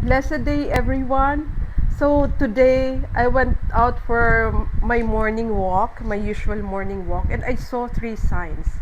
Blessed day, everyone. So, today I went out for my morning walk, my usual morning walk, and I saw three signs.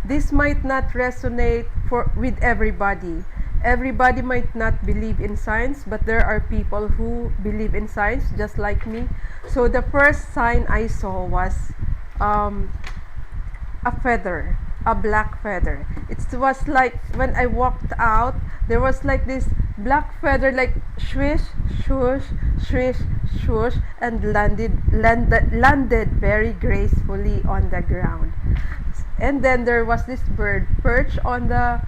This might not resonate with everybody. Everybody might not believe in science, but there are people who believe in science, just like me. So, the first sign I saw was um, a feather, a black feather. It was like when I walked out, there was like this black feather, like swish, swoosh, swish, swoosh, and landed very gracefully on the ground. And then there was this bird perched on the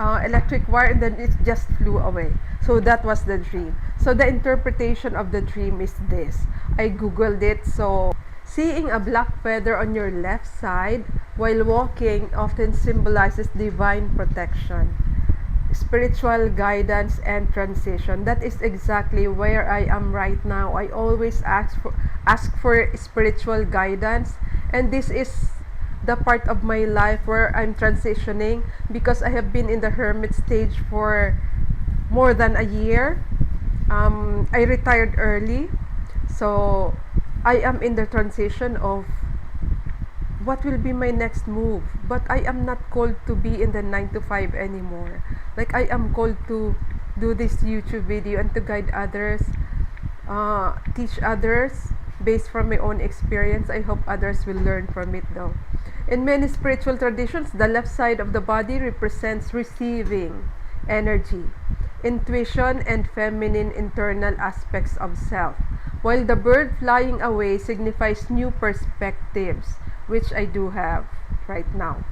electric wire, and then it just flew away. So that was the dream. So the interpretation of the dream is this. I googled it. So seeing a black feather on your left side while walking often symbolizes divine protection, spiritual guidance, and transition. That is exactly where I am right now. I always ask for spiritual guidance, and this is the part of my life where I'm transitioning because I have been in the hermit stage for more than a year. I retired early, so I am in the transition of what will be my next move. But I am not called to be in the 9 to 5 anymore. Like, I am called to do this YouTube video and to guide others, teach others based from my own experience. I hope others will learn from it though. In many spiritual traditions, the left side of the body represents receiving energy, intuition, and feminine internal aspects of self, while the bird flying away signifies new perspectives, which I do have right now.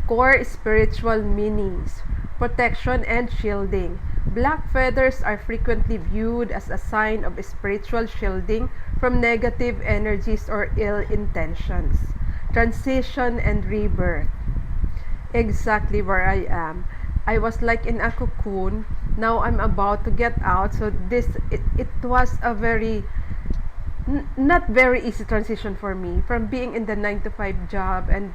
Core spiritual meanings: protection and shielding. Black feathers are frequently viewed as a sign of spiritual shielding from negative energies or ill intentions. Transition and rebirth. Exactly where I am. I was like in a cocoon. Now I'm about to get out. So it was a very not very easy transition for me from being in the 9 to 5 job and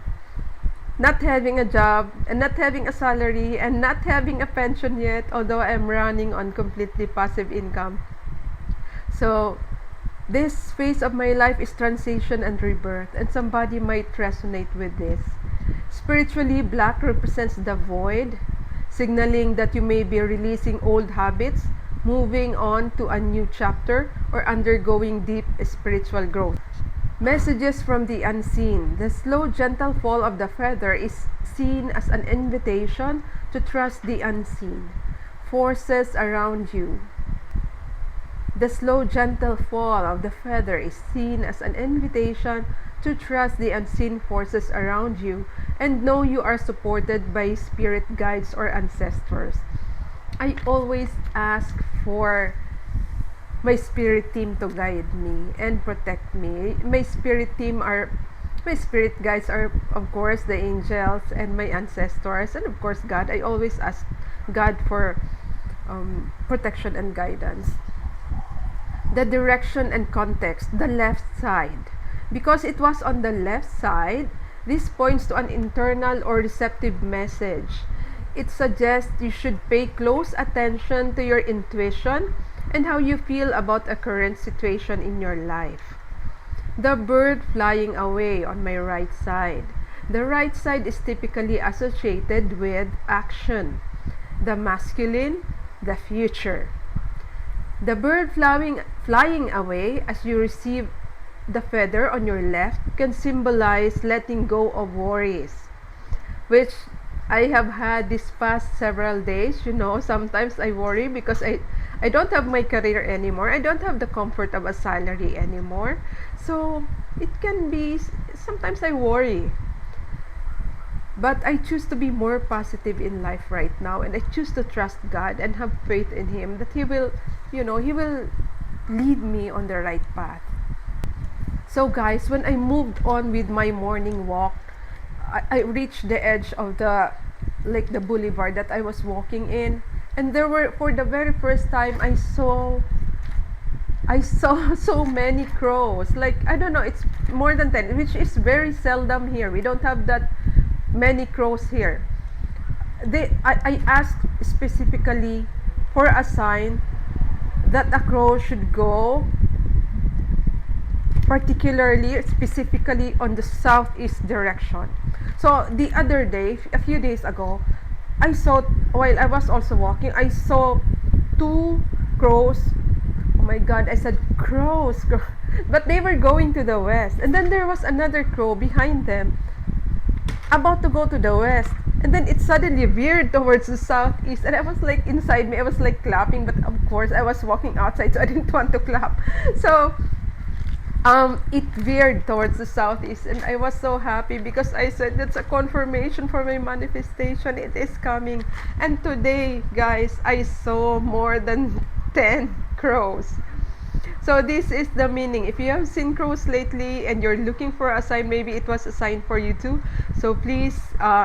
not having a job and not having a salary and not having a pension yet, although I'm running on completely passive income. So this phase of my life is transition and rebirth, and somebody might resonate with this. Spiritually, black represents the void, signaling that you may be releasing old habits, moving on to a new chapter, or undergoing deep spiritual growth. Messages from the unseen. The slow, gentle fall of the feather is seen as an invitation to trust the unseen forces around you. The slow, gentle fall of the feather is seen as an invitation to trust the unseen forces around you and know you are supported by spirit guides or ancestors. I always ask for my spirit team to guide me and protect me. My spirit guides are, of course, the angels and my ancestors, and of course God. I always ask God for protection and guidance. The direction and context, the left side. Because it was on the left side, this points to an internal or receptive message. It suggests you should pay close attention to your intuition and how you feel about a current situation in your life. The bird flying away on my right side. The right side is typically associated with action, the masculine, the future. The bird flying away as you receive the feather on your left can symbolize letting go of worries, which I have had this past several days. Sometimes I worry because I don't have my career anymore. I don't have the comfort of a salary anymore. So it can be, sometimes I worry. But I choose to be more positive in life right now, and I choose to trust God and have faith in Him that He will lead me on the right path. So guys, when I moved on with my morning walk, I reached the edge of the boulevard that I was walking in, and there were, for the very first time, I saw so many crows. Like, I don't know, it's more than 10, which is very seldom here. We don't have that many crows here. I asked specifically for a sign that a crow should go particularly, specifically on the southeast direction. So the other day, a few days ago, I saw, while I was also walking, I saw two crows. Oh my god, I said crows, but they were going to the west. And then there was another crow behind them, about to go to the west. And then it suddenly veered towards the southeast. And I was like, inside me, I was like clapping, but of course, I was walking outside, so I didn't want to clap. So it veered towards the southeast, and I was so happy because I said that's a confirmation for my manifestation. It is coming. And today, guys, I saw more than 10 crows. So this is the meaning. If you have seen crows lately and you're looking for a sign, maybe it was a sign for you too. So please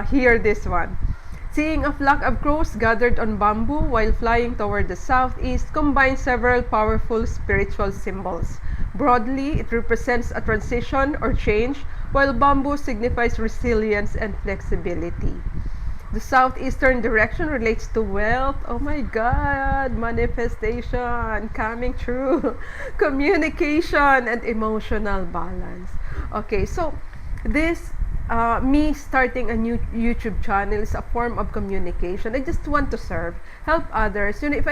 hear this one. Seeing a flock of crows gathered on bamboo while flying toward the southeast combines several powerful spiritual symbols. Broadly, it represents a transition or change, while bamboo signifies resilience and flexibility. The southeastern direction relates to wealth. Oh my God, manifestation, coming true, communication, and emotional balance. Okay, so this me starting a new YouTube channel is a form of communication. I just want to serve, help others. You know, if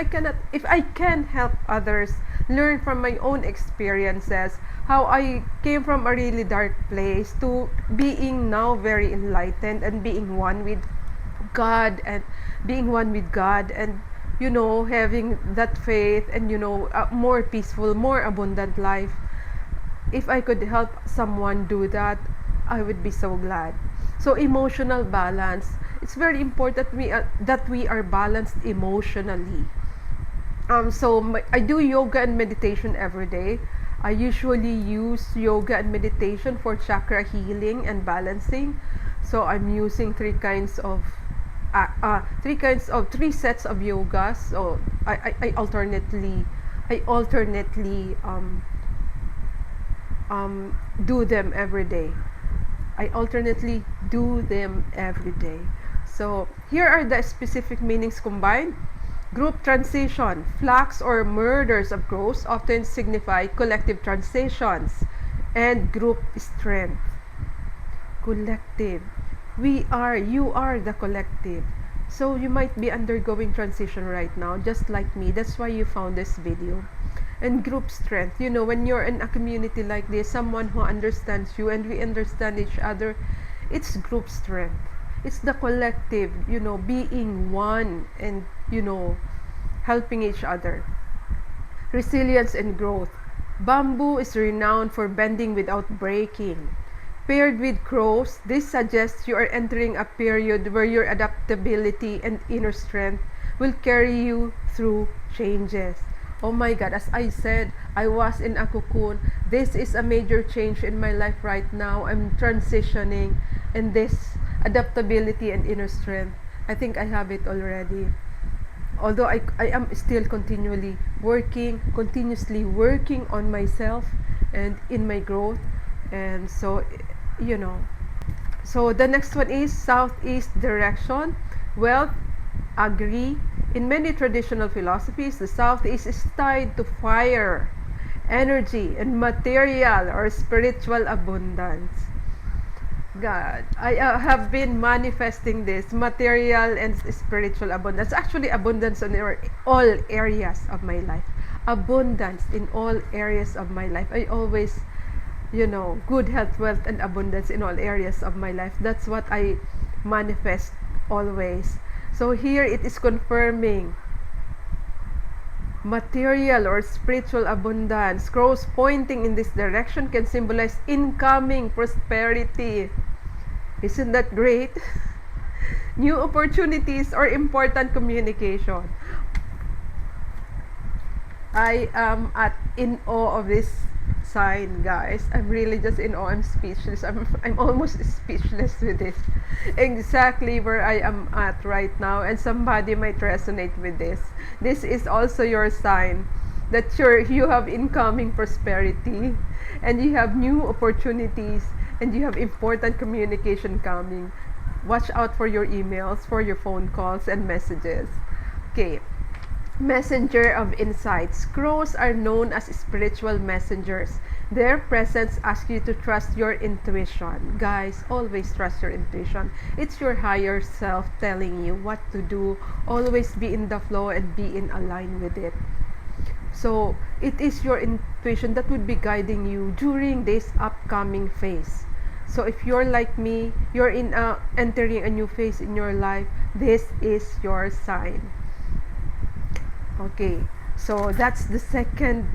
I can help others learn from my own experiences, how I came from a really dark place to being now very enlightened and being one with God and you know, having that faith and, you know, a more peaceful, more abundant life. If I could help someone do that, I would be so glad. So emotional balance, it's very important that we are balanced emotionally. I do yoga and meditation every day. I usually use yoga and meditation for chakra healing and balancing. So I'm using three sets of yogas. So I alternately do them every day. I alternately do them every day. So here are the specific meanings combined. Group transition. Flocks or murders of crows often signify collective transitions and group strength. Collective. You are the collective. So you might be undergoing transition right now, just like me. That's why you found this video. And group strength, you know, when you're in a community like this, someone who understands you and we understand each other, it's group strength. It's the collective, you know, being one and, you know, helping each other. Resilience and growth. Bamboo is renowned for bending without breaking. Paired with crows, this suggests you are entering a period where your adaptability and inner strength will carry you through changes. Oh my God, as I said, I was in a cocoon. This is a major change in my life right now. I'm transitioning, and this adaptability and inner strength, I think I have it already. Although I am still continuously working on myself and in my growth. And so, you know. So the next one is southeast direction. Wealth, agree. In many traditional philosophies, the southeast is tied to fire, energy, and material or spiritual abundance. God, I have been manifesting this material and spiritual abundance. Actually, abundance in all areas of my life. Abundance in all areas of my life. I always, you know, good health, wealth, and abundance in all areas of my life. That's what I manifest always. So here it is confirming material or spiritual abundance. Crows pointing in this direction can symbolize incoming prosperity. Isn't that great? New opportunities or important communication. I am in awe of this sign, guys. I'm really just in awe. I'm speechless. I'm almost speechless with this. Exactly where I am at right now, and somebody might resonate with this. This is also your sign that you have incoming prosperity, and you have new opportunities, and you have important communication coming. Watch out for your emails, for your phone calls and messages. Okay. Messenger of insights. Crows are known as spiritual messengers. Their presence asks you to trust your intuition. Guys, always trust your intuition. It's your higher self telling you what to do. Always be in the flow and be in align with it. So, it is your intuition that would be guiding you during this upcoming phase. So, if you're like me, you're entering a new phase in your life, this is your sign. Okay, so that's the second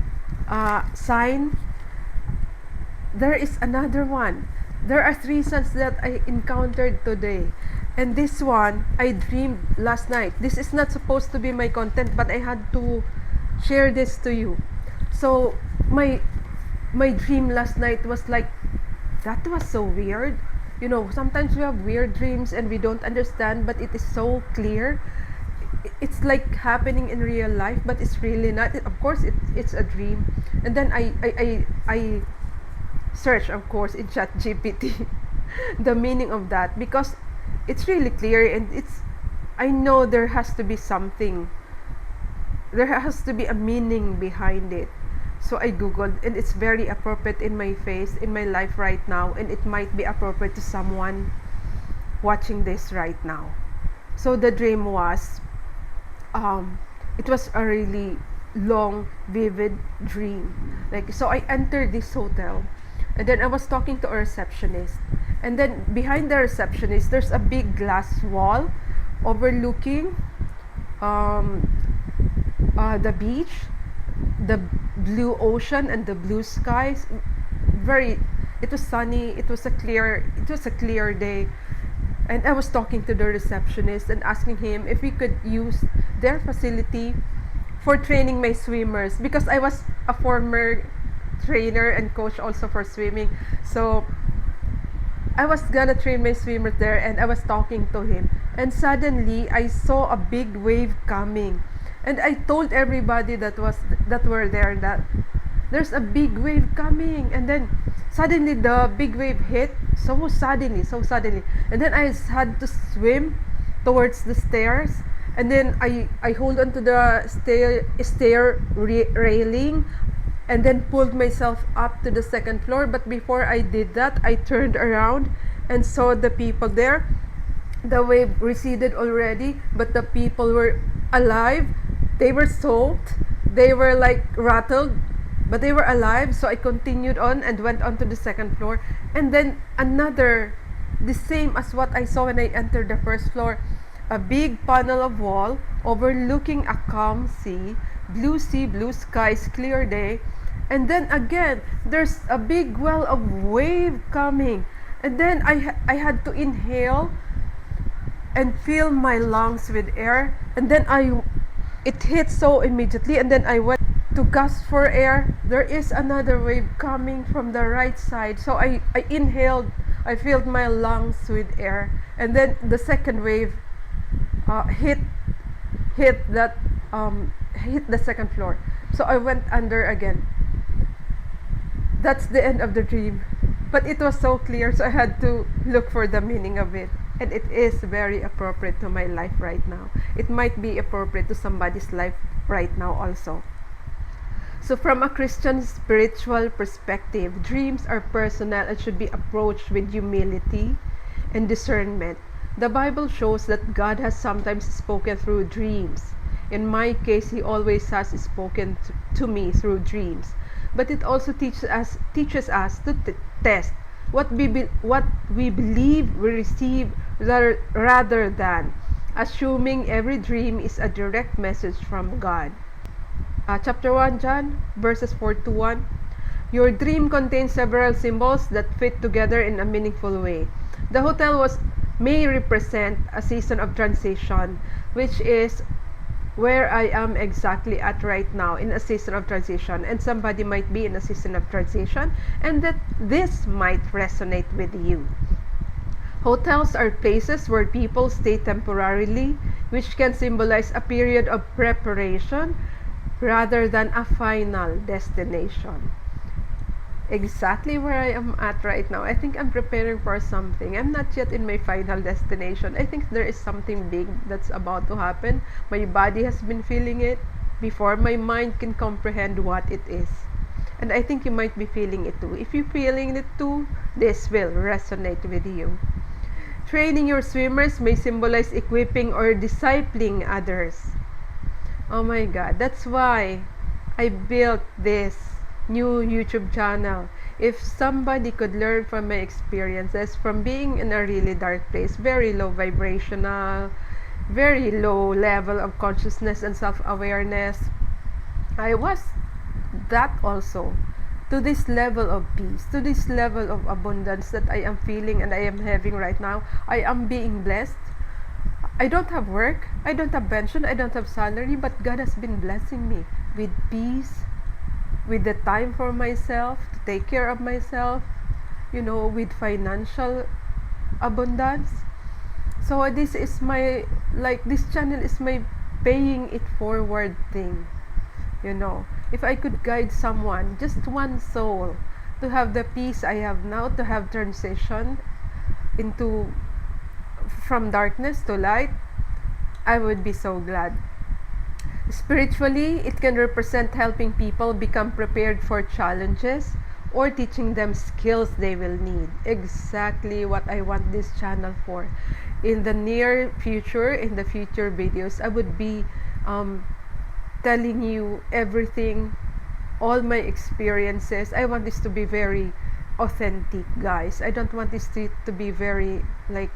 sign. There is another one. There are three signs that I encountered today. And this one, I dreamed last night. This is not supposed to be my content, but I had to share this to you. So, my dream last night was like, that was so weird. You know, sometimes we have weird dreams and we don't understand, but it is so clear. It's like happening in real life, but it's really not. Of course, it's a dream. And then I search, of course, in Chat GPT the meaning of that, because it's really clear, and I know there has to be something. There has to be a meaning behind it. So I googled, and it's very appropriate in my face, in my life right now, and it might be appropriate to someone watching this right now. So the dream was, it was a really long, vivid dream. Like, so I entered this hotel, and then I was talking to a receptionist, and then behind the receptionist there's a big glass wall overlooking the beach, the blue ocean, and the blue skies. Very, it was sunny. It was a clear day, and I was talking to the receptionist and asking him if we could use their facility for training my swimmers, because I was a former trainer and coach also for swimming. So I was gonna train my swimmers there, and I was talking to him, and suddenly I saw a big wave coming, and I told everybody that were there that there's a big wave coming, and then suddenly the big wave hit so suddenly, and then I had to swim towards the stairs, and then I hold onto the railing, and then pulled myself up to the second floor. But before I did that, I turned around and saw the people there. The wave receded already, but the people were alive. They were soaked, they were like rattled, but they were alive. So I continued on and went on to the second floor, and then another, the same as what I saw when I entered the first floor, a big panel of wall overlooking a calm sea, blue skies, clear day. And then again, there's a big well of wave coming, and then I had to inhale and fill my lungs with air, and then it hit so immediately, and then I went to gasp for air. There is another wave coming from the right side, so I inhaled, I filled my lungs with air, and then the second wave hit that hit the second floor, so I went under again. That's the end of the dream, but it was so clear, so I had to look for the meaning of it, and it is very appropriate to my life right now. It might be appropriate to somebody's life right now also. So from a Christian spiritual perspective, dreams are personal and should be approached with humility and discernment. The Bible shows that God has sometimes spoken through dreams. In my case, He always has spoken to me through dreams. But it also teaches us to test what we believe we receive, rather than assuming every dream is a direct message from God. Chapter 1, John, verses 4 to 1. Your dream contains several symbols that fit together in a meaningful way. The hotel may represent a season of transition, which is where I am exactly at right now, in a season of transition, and somebody might be in a season of transition, and that this might resonate with you. Hotels are places where people stay temporarily, which can symbolize a period of preparation rather than a final destination. Exactly where I am at right now. I think I'm preparing for something. I'm not yet in my final destination. I think there is something big that's about to happen. My body has been feeling it. before my mind can comprehend what it is. And I think you might be feeling it too. If you're feeling it too, this will resonate with you. Training your swimmers may symbolize equipping or discipling others. Oh my God, that's why I built this new YouTube channel. If somebody could learn from my experiences, from being in a really dark place, very low vibrational, very low level of consciousness and self-awareness, I was that also, to this level of peace, to this level of abundance that I am feeling and I am having right now. I am being blessed. I don't have work, I don't have pension, I don't have salary, but God has been blessing me with peace, with the time for myself, to take care of myself, with financial abundance. So this is my, like, this channel is my paying it forward thing. If I could guide someone, just one soul, to have the peace I have now, to have transition into from darkness to light, I would be so glad. Spiritually, it can represent helping people become prepared for challenges or teaching them skills they will need. Exactly what I want this channel for. In the near future, in the future videos, I would be telling you everything, all my experiences. I want this to be very authentic, guys. I don't want this to be very like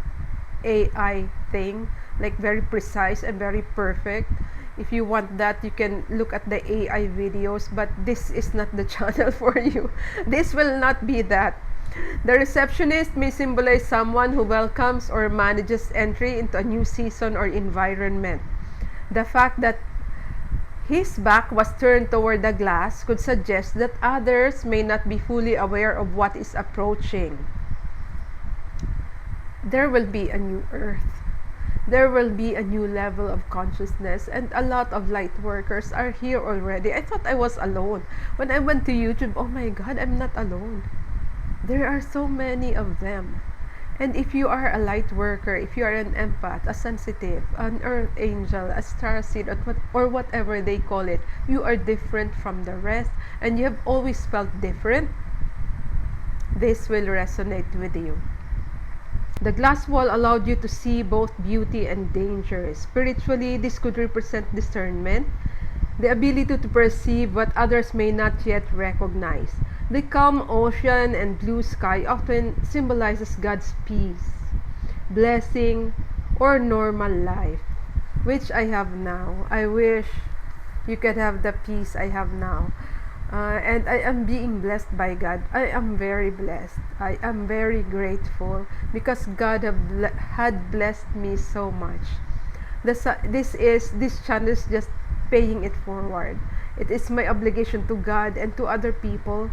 AI thing, like very precise and very perfect. If you want that, you can look at the AI videos, but this is not the channel for you. This will not be that. The receptionist may symbolize someone who welcomes or manages entry into a new season or environment. The fact that his back was turned toward the glass could suggest that others may not be fully aware of what is approaching. There will be a new earth. There will be a new level of consciousness, and a lot of light workers are here already. I thought I was alone. When I went to YouTube, oh my God, I'm not alone. There are so many of them. And if you are a light worker, if you are an empath, a sensitive, an earth angel, a starseed, or whatever they call it, you are different from the rest, and you have always felt different, this will resonate with you. The glass wall allowed you to see both beauty and danger. Spiritually, this could represent discernment, the ability to perceive what others may not yet recognize. The calm ocean and blue sky often symbolizes God's peace, blessing, or normal life, which I have now. I wish you could have the peace I have now. And I am being blessed by God. I am very blessed. I am very grateful because God had blessed me so much. This channel is just paying it forward. It is my obligation to God and to other people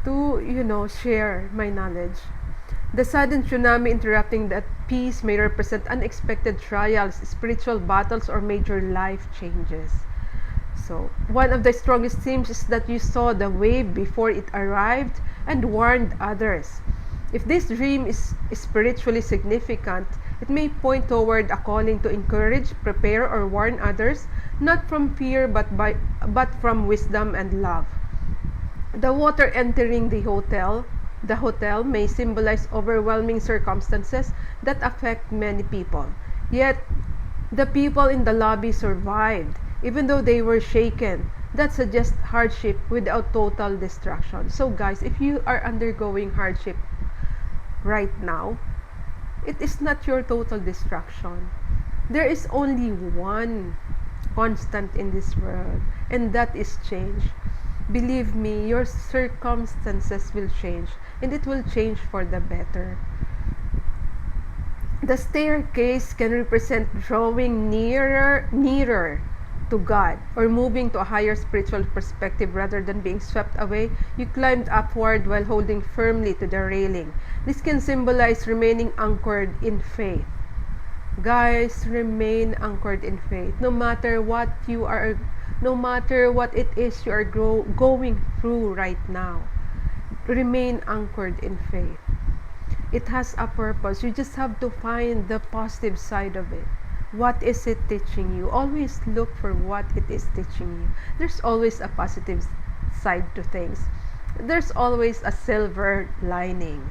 to share my knowledge. The sudden tsunami interrupting that peace may represent unexpected trials, spiritual battles, or major life changes. So, one of the strongest themes is that you saw the wave before it arrived and warned others. If this dream is spiritually significant, it may point toward a calling to encourage, prepare, or warn others, not from fear but from wisdom and love. The water entering the hotel may symbolize overwhelming circumstances that affect many people. Yet, the people in the lobby survived, even though they were shaken. That suggests hardship without total destruction. So guys, if you are undergoing hardship right now, it is not your total destruction. There is only one constant in this world, and that is change. Believe me, your circumstances will change, and it will change for the better. The staircase can represent drawing nearer to God, or moving to a higher spiritual perspective rather than being swept away. You climbed upward while holding firmly to the railing. This can symbolize remaining anchored in faith. Guys, remain anchored in faith. No matter what it is you are going through right now, remain anchored in faith. It has a purpose. You just have to find the positive side of it. What is it teaching you? Always look for what it is teaching you. There's always a positive side to things. There's always a silver lining.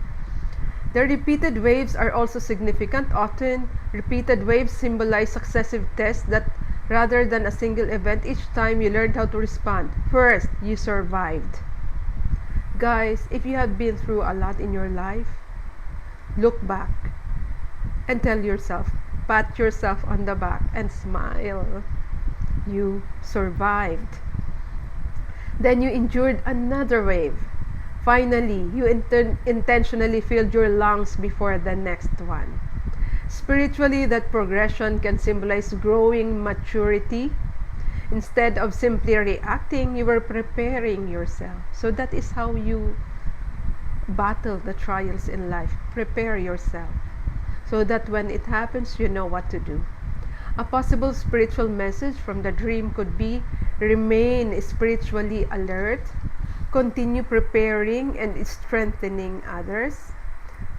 The repeated waves are also significant. Often, repeated waves symbolize successive tests that rather than a single event, each time you learned how to respond. First, you survived. Guys, if you have been through a lot in your life, look back and tell yourself, pat yourself on the back and smile. You survived. Then you endured another wave. Finally, you intentionally filled your lungs before the next one. Spiritually, that progression can symbolize growing maturity. Instead of simply reacting, you were preparing yourself. So that is how you battle the trials in life. Prepare yourself so that when it happens, you know what to do. A possible spiritual message from the dream could be remain spiritually alert, continue preparing and strengthening others,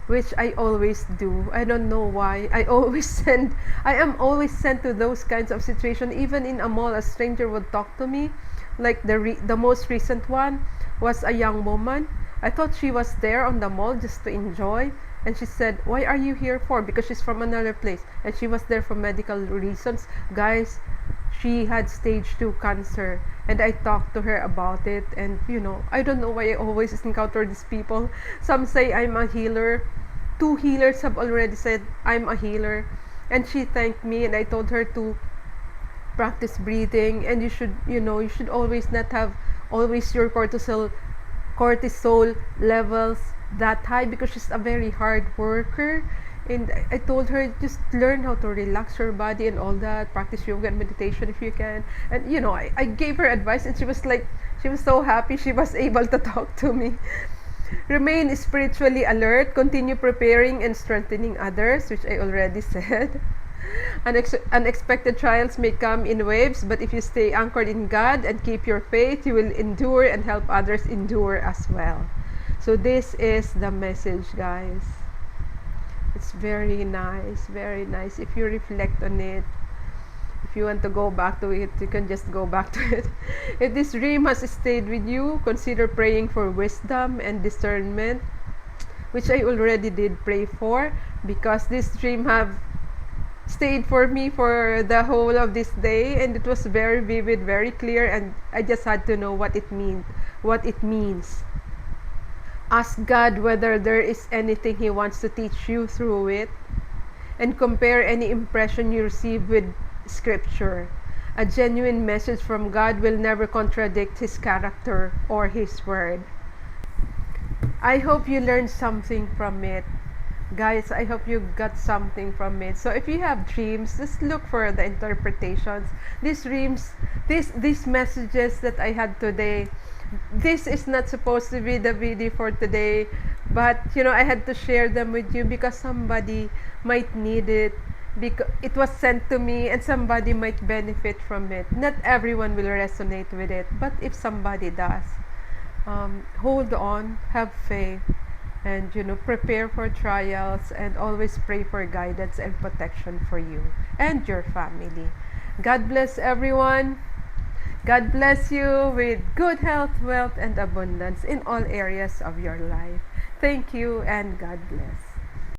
which I always do. I don't know why. I am always sent to those kinds of situations. Even in a mall, a stranger would talk to me. Like the most recent one was a young woman. I thought she was there on the mall just to enjoy. And she said, "Why are you here for?" Because she's from another place. And she was there for medical reasons. Guys, she had stage 2 cancer. And I talked to her about it. And, I don't know why I always encounter these people. Some say I'm a healer. 2 healers have already said I'm a healer. And she thanked me. And I told her to practice breathing. And you should always not have always your cortisol levels that high, because she's a very hard worker. And I told her, just learn how to relax your body and all that, practice yoga and meditation if you can. And I gave her advice, and she was so happy she was able to talk to me. Remain spiritually alert, continue preparing and strengthening others, which I already said. Unexpected trials may come in waves, but if you stay anchored in God and keep your faith, you will endure and help others endure as well. So this is the message, guys. It's very nice, very nice. If you reflect on it, if you want to go back to it, you can just go back to it. If this dream has stayed with you, consider praying for wisdom and discernment, which I already did pray for, because this dream have stayed for me for the whole of this day, and it was very vivid, very clear, and I just had to know what it means. Ask God whether there is anything He wants to teach you through it, and compare any impression you receive with Scripture. A genuine message from God will never contradict His character or His word. I hope you learned something from it. Guys, I hope you got something from it. So if you have dreams, just look for the interpretations. These dreams, these messages that I had today, this is not supposed to be the video for today, but I had to share them with you because somebody might need it, because it was sent to me and somebody might benefit from it. Not everyone will resonate with it, but if somebody does, hold on, have faith, and prepare for trials, and always pray for guidance and protection for you and your family. God bless everyone. God bless you with good health, wealth, and abundance in all areas of your life. Thank you, and God bless.